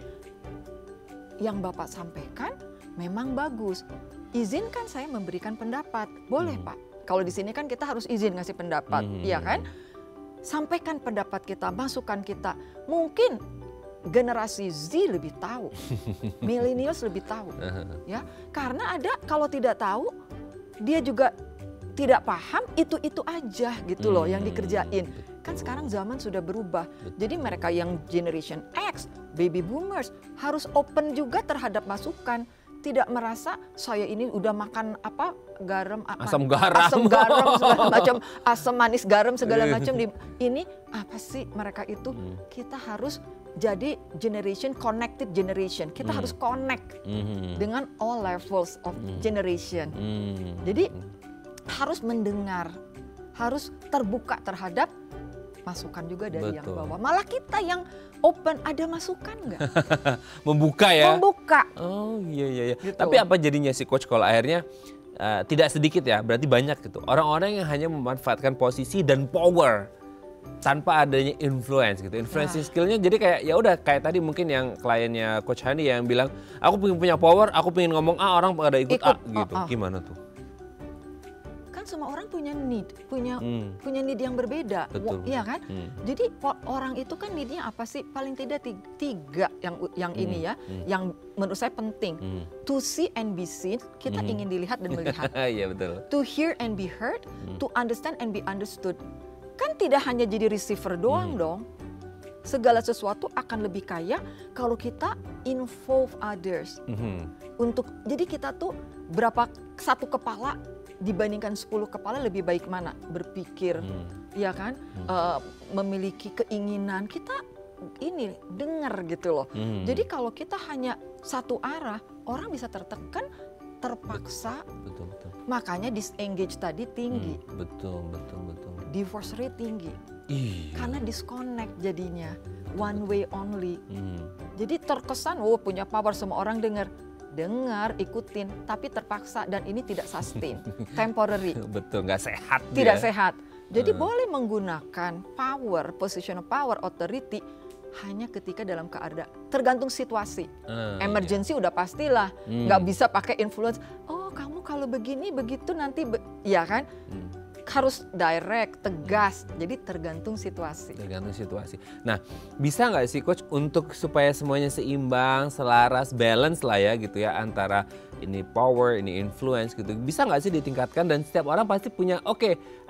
Yang Bapak sampaikan memang bagus. Izinkan saya memberikan pendapat. Boleh Pak. Kalau di sini kan kita harus izin ngasih pendapat, ya kan? Sampaikan pendapat kita, masukan kita. Mungkin generasi Z lebih tahu, millennials lebih tahu, ya. Karena ada kalau tidak tahu, dia juga tidak paham, itu aja gitu loh yang dikerjain. Kan sekarang zaman sudah berubah. Jadi mereka yang generation X, baby boomers harus open juga terhadap masukan. Tidak merasa saya ini udah makan apa
asam garam
segala macam, asam manis garam segala macam. Ini apa sih mereka itu? Kita harus jadi generation connected generation. Kita harus connect dengan all levels of generation. Jadi harus mendengar, harus terbuka terhadap masukan juga dari yang bawah. Malah kita yang open, ada masukan nggak?
Membuka ya?
Membuka.
Oh iya.
Gitu.
Tapi apa jadinya sih coach kalau akhirnya tidak sedikit ya, berarti banyak gitu. Orang-orang yang hanya memanfaatkan posisi dan power tanpa adanya influence gitu. Influence skillnya jadi kayak ya udah kayak tadi mungkin yang kliennya Coach Hani yang bilang aku pengen punya power, aku pengen ngomong A, orang pada ikut A gitu. Gimana tuh?
Kan semua orang punya need, punya need yang berbeda, iya kan? Jadi orang itu kan neednya apa sih? Paling tidak tiga yang ini ya, yang menurut saya penting. To see and be seen, kita ingin dilihat dan melihat.
Iya betul.
To hear and be heard, to understand and be understood. Kan tidak hanya jadi receiver doang dong. Segala sesuatu akan lebih kaya kalau kita involve others. Jadi kita tuh berapa satu kepala dibandingkan 10 kepala lebih baik mana? Berpikir, ya kan? Memiliki keinginan, kita ini dengar gitu loh. Jadi kalau kita hanya satu arah, orang bisa tertekan, terpaksa.
Betul.
Makanya disengage tadi tinggi.
Betul.
Divorce rate tinggi.
Iya.
Karena disconnect jadinya. One way only. Jadi terkesan, punya power, semua orang dengar, ikutin, tapi terpaksa dan ini tidak sustain, temporary.
Betul, nggak sehat.
Tidak sehat. Jadi boleh menggunakan power, positional power, authority hanya ketika dalam keadaan tergantung situasi. Emergency udah pastilah, nggak bisa pakai influence. Oh kamu kalau begini begitu nanti, ya kan? Harus direct, tegas. Jadi tergantung situasi. Nah, bisa nggak sih coach untuk supaya semuanya seimbang, selaras, balance lah ya gitu ya antara ini power, ini influence gitu. Bisa nggak sih ditingkatkan dan setiap orang pasti punya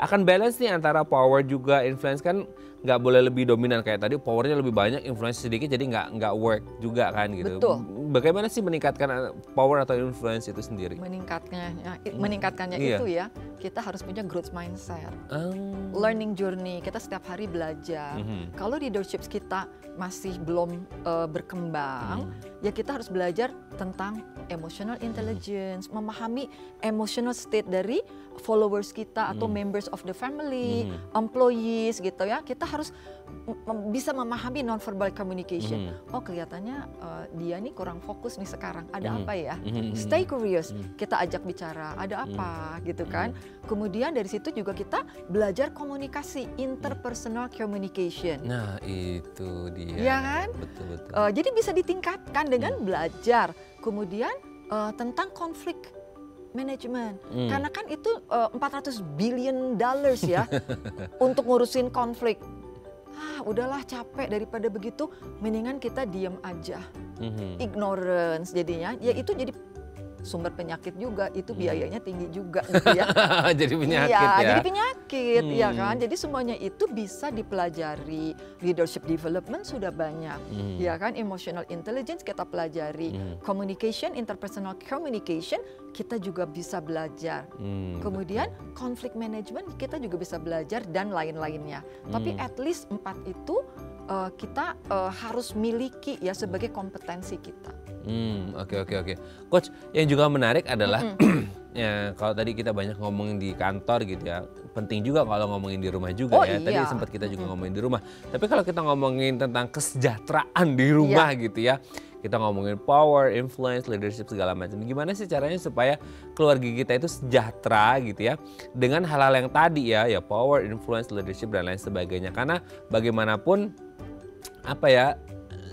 akan balance nih antara power juga influence kan nggak boleh lebih dominan kayak tadi powernya lebih banyak, influence sedikit jadi nggak work juga kan gitu. Betul.
Bagaimana sih meningkatkan power atau influence itu sendiri?
Meningkatkannya itu ya kita harus punya growth mindset, learning journey. Kita setiap hari belajar. Kalau leadership kita masih belum berkembang, ya kita harus belajar tentang emotional intelligence, memahami emotional state dari followers kita atau members of the family, employees gitu ya. Kita harus bisa memahami non-verbal communication. Oh kelihatannya dia nih kurang fokus nih sekarang. Ada apa ya? Stay curious. Kita ajak bicara. Ada apa gitu kan? Kemudian dari situ juga kita belajar komunikasi, interpersonal communication.
Nah itu dia.
Ya kan?
Betul.
Jadi bisa ditingkatkan dengan belajar. Kemudian tentang konflik management. Karena kan itu $400 billion ya untuk ngurusin konflik. Udahlah capek, daripada begitu mendingan kita diem aja. Ignorance jadinya, ya itu jadi sumber penyakit juga, itu biayanya tinggi juga gitu ya.
Jadi penyakit
Iya,
ya.
jadi penyakit ya kan. Jadi semuanya itu bisa dipelajari. Leadership development sudah banyak, ya kan. Emotional intelligence kita pelajari, communication, interpersonal communication kita juga bisa belajar. Kemudian conflict management kita juga bisa belajar dan lain-lainnya. Tapi at least 4 itu kita harus miliki ya sebagai kompetensi kita.
Oke. Coach, yang juga menarik adalah ya kalau tadi kita banyak ngomongin di kantor gitu ya, penting juga kalau ngomongin di rumah juga ya. Tadi
Iya.
sempat kita juga ngomongin di rumah. Tapi kalau kita ngomongin tentang kesejahteraan di rumah gitu ya, kita ngomongin power, influence, leadership segala macam. Gimana sih caranya supaya keluarga kita itu sejahtera gitu ya dengan hal-hal yang tadi ya power, influence, leadership dan lain sebagainya. Karena bagaimanapun apa ya,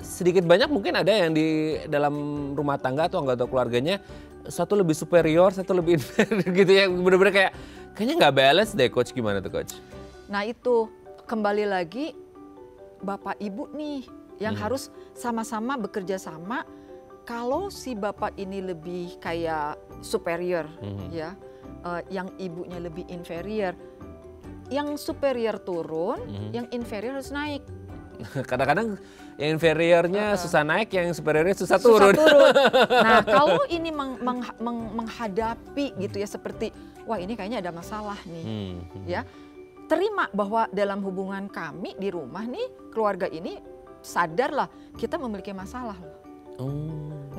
sedikit banyak mungkin ada yang di dalam rumah tangga atau anggota keluarganya satu lebih superior, satu lebih inferior gitu ya. Bener-bener kayaknya nggak balance deh, Coach. Gimana tuh, Coach?
Nah itu kembali lagi Bapak Ibu nih yang harus sama-sama bekerja sama. Kalau si bapak ini lebih kayak superior ya, yang ibunya lebih inferior, yang superior turun, yang inferior harus naik.
Kadang-kadang yang inferiornya susah naik, yang superiornya susah turun.
Nah kalau ini menghadapi gitu ya seperti, wah ini kayaknya ada masalah nih, ya terima bahwa dalam hubungan kami di rumah nih, keluarga ini sadarlah kita memiliki masalah loh.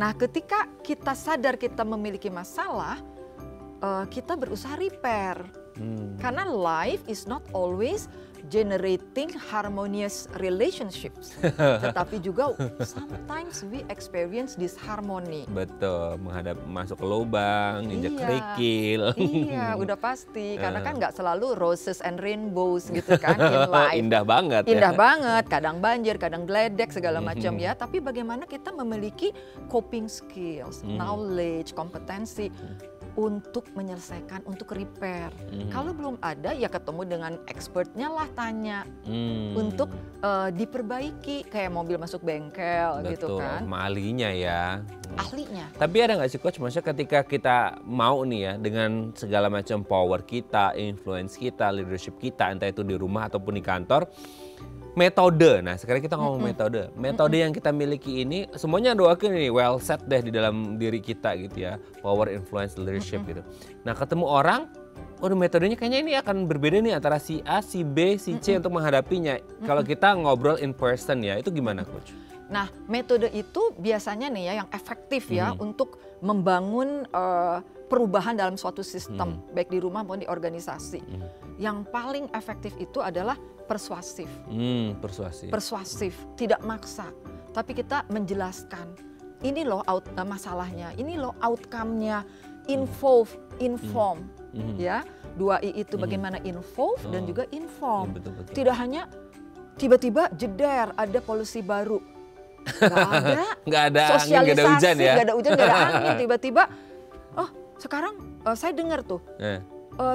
Nah ketika kita sadar kita memiliki masalah, kita berusaha repair. Karena life is not always generating harmonious relationships, tetapi juga sometimes we experience disharmony.
Betul, masuk ke lubang, injak kerikil.
Iya, udah pasti. Karena kan nggak selalu roses and rainbows gitu kan in life.
Indah banget.
Indah banget, kadang banjir, kadang geledek segala macam ya. Tapi bagaimana kita memiliki coping skills, knowledge, kompetensi untuk menyelesaikan, untuk repair. Kalau belum ada ya ketemu dengan expertnya lah, tanya untuk diperbaiki, kayak mobil masuk bengkel.
Betul,
gitu kan.
sama ahlinya ya.
Ahlinya.
Tapi ada nggak sih, Coach, maksudnya ketika kita mau nih ya dengan segala macam power kita, influence kita, leadership kita, entah itu di rumah ataupun di kantor, metode. Nah sekarang kita ngomong metode yang kita miliki ini semuanya doakan ini well set deh di dalam diri kita gitu ya, power, influence, leadership gitu. Nah ketemu orang, metodenya kayaknya ini akan berbeda nih antara si A, si B, si C untuk menghadapinya. Kalau kita ngobrol in person ya, itu gimana, Coach?
Nah metode itu biasanya nih ya yang efektif ya untuk membangun perubahan dalam suatu sistem, baik di rumah maupun di organisasi. Yang paling efektif itu adalah persuasif. Persuasif, tidak maksa, tapi kita menjelaskan. Ini loh masalahnya, ini loh outcome-nya, inform, ya. 2I itu bagaimana involve dan juga inform.
Betul.
Tidak hanya tiba-tiba jeder ada polusi baru, nggak ada
angin, nggak ada hujan ya,
nggak ada hujan, nggak ada angin, tiba-tiba, oh sekarang saya dengar tuh.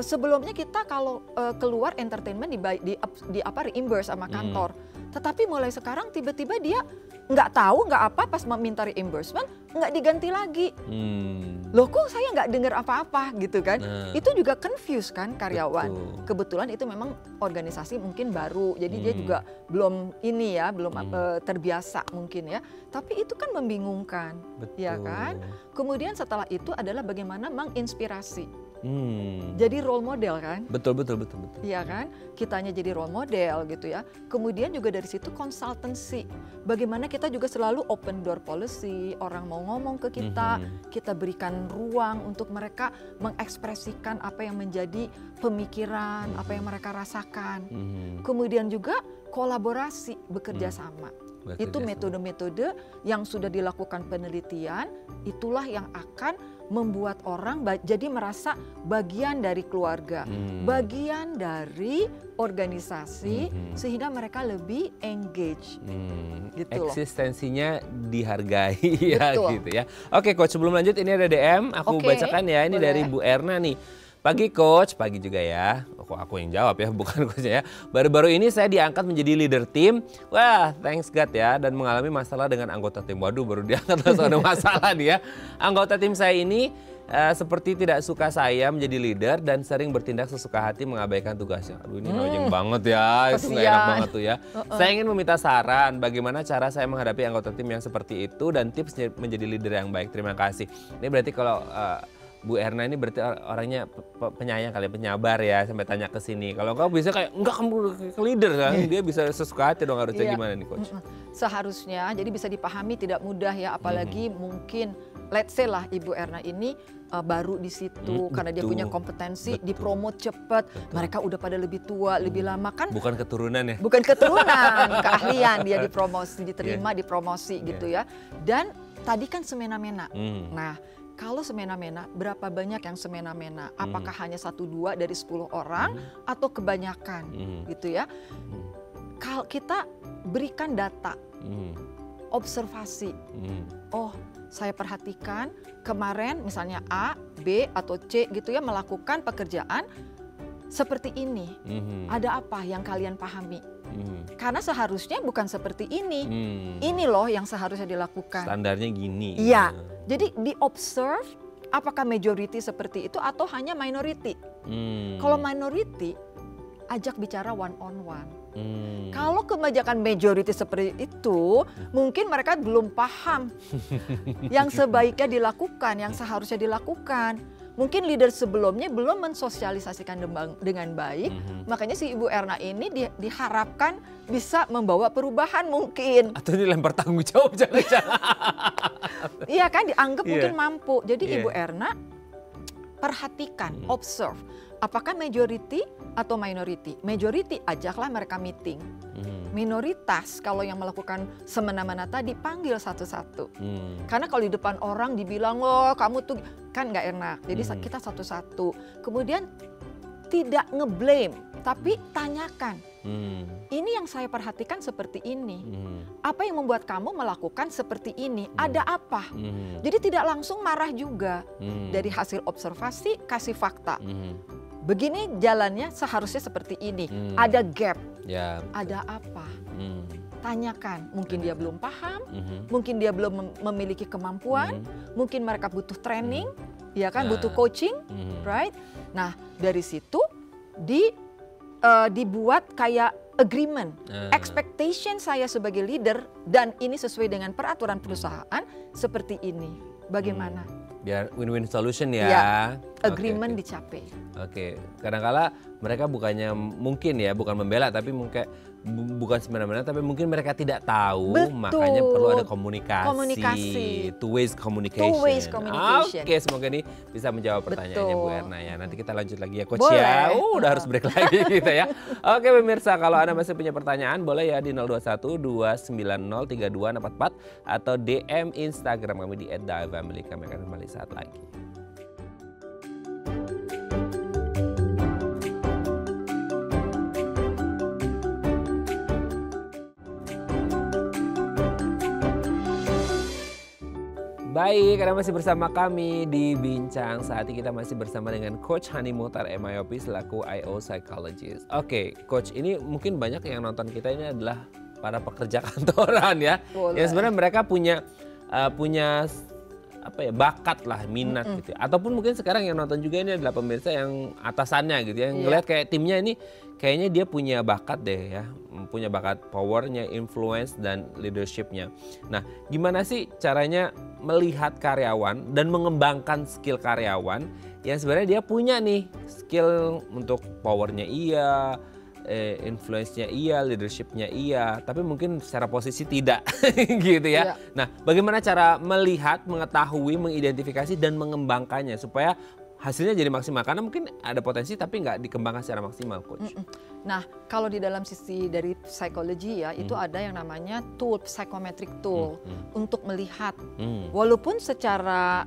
Sebelumnya kita kalau keluar entertainment di reimburse sama kantor, tetapi mulai sekarang tiba-tiba dia nggak tahu nggak apa pas meminta reimbursement nggak diganti lagi. Loh kok saya nggak dengar apa-apa gitu kan? Itu juga confuse kan karyawan.
Betul.
Kebetulan itu memang organisasi mungkin baru, jadi dia juga belum terbiasa mungkin ya. Tapi itu kan membingungkan, ya kan? Kemudian setelah itu adalah bagaimana menginspirasi. Jadi role model kan?
Betul.
Iya kan? Kitanya jadi role model gitu ya. Kemudian juga dari situ consultancy. Bagaimana kita juga selalu open door policy. Orang mau ngomong ke kita, kita berikan ruang untuk mereka mengekspresikan apa yang menjadi pemikiran, apa yang mereka rasakan. Kemudian juga kolaborasi, bekerja sama. Itu metode-metode yang sudah dilakukan penelitian, itulah yang akan membuat orang jadi merasa bagian dari keluarga, bagian dari organisasi, sehingga mereka lebih engage. Gitu loh.
Eksistensinya dihargai ya gitu ya. Oke, Coach, sebelum lanjut ini ada DM, aku bacakan ya, ini boleh. Dari Bu Erna nih. Pagi coach, pagi juga ya. Kok aku yang jawab ya, bukan coachnya ya. Baru-baru ini saya diangkat menjadi leader tim. Wah, thanks God ya. Dan mengalami masalah dengan anggota tim. Waduh, baru diangkat langsung ada masalah nih ya. Anggota tim saya ini seperti tidak suka saya menjadi leader dan sering bertindak sesuka hati mengabaikan tugasnya. Aduh, ini nojeng banget ya, itu nggak enak banget tuh ya. Saya ingin meminta saran bagaimana cara saya menghadapi anggota tim yang seperti itu dan tips menjadi leader yang baik. Terima kasih. Ini berarti kalau Bu Erna ini berarti orangnya penyayang kali, penyabar ya, sampai tanya ke sini. Kalau kamu bisa kayak enggak, kamu ke leader kan, dia bisa sesuka hati dong, harusnya gimana nih coach?
Seharusnya, jadi bisa dipahami tidak mudah ya, apalagi mungkin let's say lah Ibu Erna ini baru di situ karena dia punya kompetensi, dipromot cepat, mereka udah pada lebih tua, lebih lama kan.
Bukan keturunan ya?
Bukan keturunan, keahlian dia dipromosi, diterima, dipromosi gitu ya. Dan tadi kan semena-mena. Nah, kalau semena-mena, berapa banyak yang semena-mena? Apakah hanya 1-2 dari 10 orang atau kebanyakan gitu ya? Kalau kita berikan data, observasi. Oh, saya perhatikan kemarin misalnya A, B atau C gitu ya melakukan pekerjaan seperti ini. Ada apa yang kalian pahami? Karena seharusnya bukan seperti ini. Ini loh yang seharusnya dilakukan.
Standarnya gini.
Iya. Jadi di-observe apakah majority seperti itu atau hanya minority. Kalau minority, ajak bicara one on one. Kalau kebanyakan majority seperti itu, mungkin mereka belum paham yang sebaiknya dilakukan, yang seharusnya dilakukan. Mungkin leader sebelumnya belum mensosialisasikan dengan baik, makanya si Ibu Erna ini diharapkan bisa membawa perubahan mungkin.
Atau dilempar tanggung jawab jangan-jangan.
Iya kan, dianggap mungkin mampu. Jadi Ibu Erna perhatikan, observe. Apakah majority atau minority? Majority, ajaklah mereka meeting. Minoritas kalau yang melakukan semena-mena tadi panggil satu-satu. Karena kalau di depan orang dibilang, oh kamu tuh kan nggak enak. Jadi kita satu-satu. Kemudian tidak ngeblame, tapi tanyakan. Ini yang saya perhatikan seperti ini. Apa yang membuat kamu melakukan seperti ini? Ada apa? Jadi tidak langsung marah juga. Dari hasil observasi kasih fakta. Begini jalannya seharusnya seperti ini. Ada gap.
Ya,
ada apa? Tanyakan. Mungkin dia belum paham, mungkin dia belum memiliki kemampuan, mungkin mereka butuh training, ya kan, butuh coaching, right? Nah, dari situ dibuat kayak agreement, expectation saya sebagai leader dan ini sesuai dengan peraturan perusahaan seperti ini. Bagaimana?
Biar win-win solution ya.
Ya, agreement dicapai.
Oke, kadang-kala mereka bukannya mungkin ya, bukan membela tapi mungkin bukan semena-mena, tapi mungkin mereka tidak tahu. Betul. Makanya perlu ada komunikasi. Two ways communication. Oke, semoga ini bisa menjawab pertanyaannya Bu Erna ya. Nanti kita lanjut lagi ya Coach. Boleh. Ya. Udah harus break lagi kita ya. Oke pemirsa, kalau Anda masih punya pertanyaan boleh ya di 021-290-3244 atau DM Instagram kami di @dafamily. Kami akan kembali saat lagi. Baik, Anda masih bersama kami di Bincang. Saat ini kita masih bersama dengan Coach Hani Muhtar MIOP selaku IO Psychologist. Oke, Coach, ini mungkin banyak yang nonton kita ini adalah para pekerja kantoran ya. Boleh. Yang sebenarnya mereka punya apa ya, bakat lah, minat gitu. Ataupun mungkin sekarang yang nonton juga ini adalah pemirsa yang atasannya gitu ya. Yang ngeliat kayak timnya ini kayaknya dia punya bakat deh ya. Punya bakat, powernya, influence dan leadershipnya. Nah, gimana sih caranya melihat karyawan dan mengembangkan skill karyawan yang sebenarnya dia punya nih skill untuk powernya iya, influence-nya iya, leadership-nya iya, tapi mungkin secara posisi tidak gitu ya. Nah, bagaimana cara melihat, mengetahui, mengidentifikasi dan mengembangkannya supaya hasilnya jadi maksimal? Karena mungkin ada potensi tapi nggak dikembangkan secara maksimal, Coach.
Nah, kalau di dalam sisi dari psikologi ya, itu ada yang namanya tool, psychometric tool untuk melihat. Walaupun secara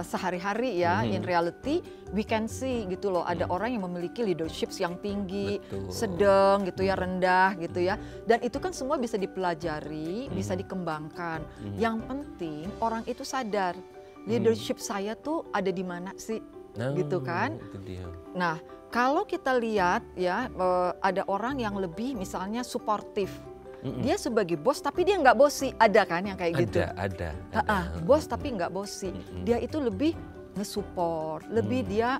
sehari-hari ya, in reality we can see gitu loh, ada orang yang memiliki leadership yang tinggi, sedang gitu ya, rendah gitu ya. Dan itu kan semua bisa dipelajari, bisa dikembangkan. Yang penting orang itu sadar, leadership saya tuh ada di mana sih? gitu kan.
Itu dia.
Nah, kalau kita lihat ya ada orang yang lebih misalnya suportif. Dia sebagai bos tapi dia nggak bosi, ada kan yang kayak gitu.
Ada.
Bos tapi nggak bosi. Dia itu lebih nge-support, lebih dia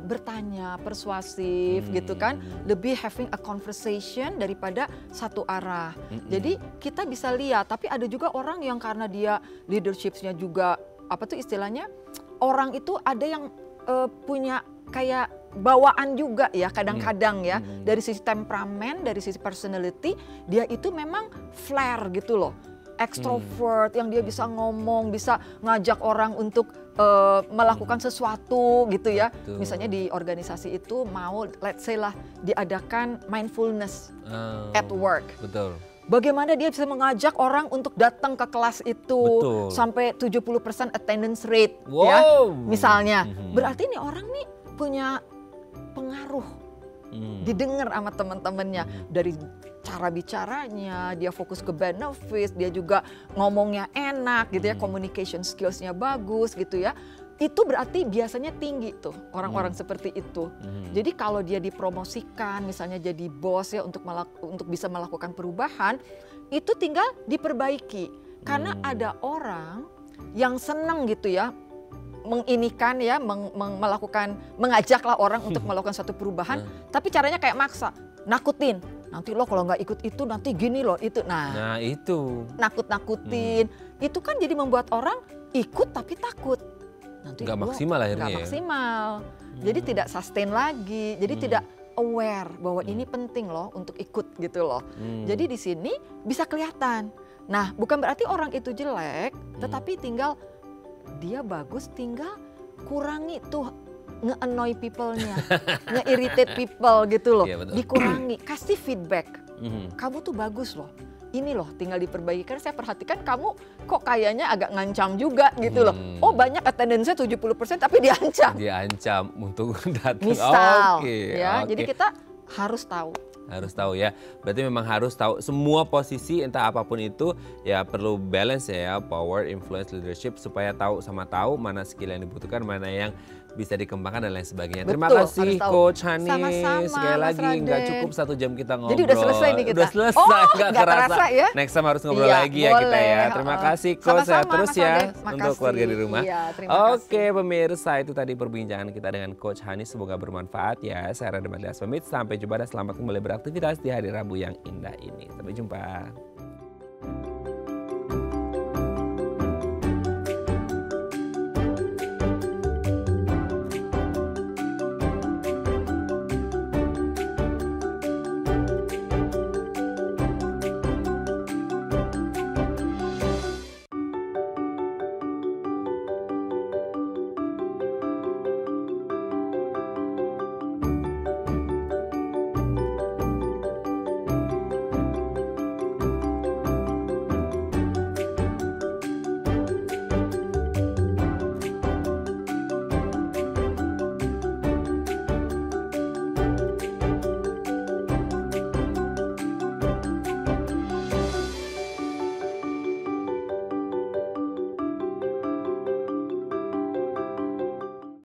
bertanya, persuasif gitu kan, lebih having a conversation daripada satu arah. Jadi kita bisa lihat, tapi ada juga orang yang karena dia leadership-nya juga apa tuh istilahnya, orang itu ada yang punya kayak bawaan juga ya kadang-kadang ya, dari sisi temperamen, dari sisi personality, dia itu memang flare gitu loh. Extrovert yang dia bisa ngomong, bisa ngajak orang untuk melakukan sesuatu gitu ya.
Betul.
Misalnya di organisasi itu mau let's say lah diadakan mindfulness at work.
Betul.
Bagaimana dia bisa mengajak orang untuk datang ke kelas itu.
Betul.
Sampai 70% attendance rate
Wow.
ya. Misalnya, berarti nih orang nih punya pengaruh. Didengar sama teman-temannya dari cara bicaranya, dia fokus ke benefits, dia juga ngomongnya enak gitu ya, communication skills-nya bagus gitu ya. Itu berarti biasanya tinggi tuh orang-orang seperti itu. Jadi kalau dia dipromosikan misalnya jadi bos ya untuk bisa melakukan perubahan, itu tinggal diperbaiki. Karena ada orang yang senang gitu ya, menginikan ya, mengajaklah orang untuk melakukan suatu perubahan, tapi caranya kayak maksa, nakutin. Nanti lo kalau nggak ikut itu nanti gini loh itu. Nah
itu.
Nakut-nakutin, itu kan jadi membuat orang ikut tapi takut. Nanti
nggak maksimal akhirnya.
Nggak maksimal, jadi tidak sustain lagi, jadi tidak aware bahwa ini penting loh untuk ikut gitu loh. Jadi di sini bisa kelihatan. Nah bukan berarti orang itu jelek, tetapi tinggal dia bagus, tinggal kurangi tuh nge-annoy people-nya, nge-irritate people gitu loh.
Iya, betul.
Dikurangi, kasih feedback. Kamu tuh bagus loh. Ini loh tinggal diperbaiki. Karena saya perhatikan kamu kok kayaknya agak ngancam juga gitu loh. Oh banyak attendance-nya 70% tapi diancam.
Diancam untuk datang.
Misal
Oke.
Jadi kita harus tahu.
Harus tahu ya, berarti memang harus tahu semua posisi entah apapun itu ya, perlu balance ya, power, influence, leadership, supaya tahu mana skill yang dibutuhkan, mana yang bisa dikembangkan dan lain sebagainya.
Betul,
Terima kasih
harus
Coach Hani.
Sama-sama,
Sekali
Mas
lagi nggak
Raden.
cukup 1 jam kita ngobrol.
Jadi udah selesai nih kita.
Udah selesai,
nggak kerasa ya.
Next time harus ngobrol
Iya,
lagi ya kita ya.
boleh.
Terima kasih Coach,
Sama-sama,
sehat terus
Mas
ya
Raden.
untuk
Makasih.
keluarga di rumah.
Iya, terima
Oke
kasih.
pemirsa, itu tadi perbincangan kita dengan Coach Hani, semoga bermanfaat ya. Saya Raden Madlias pamit, sampai jumpa dan selamat kembali beraktivitas di hari Rabu yang indah ini. Sampai jumpa.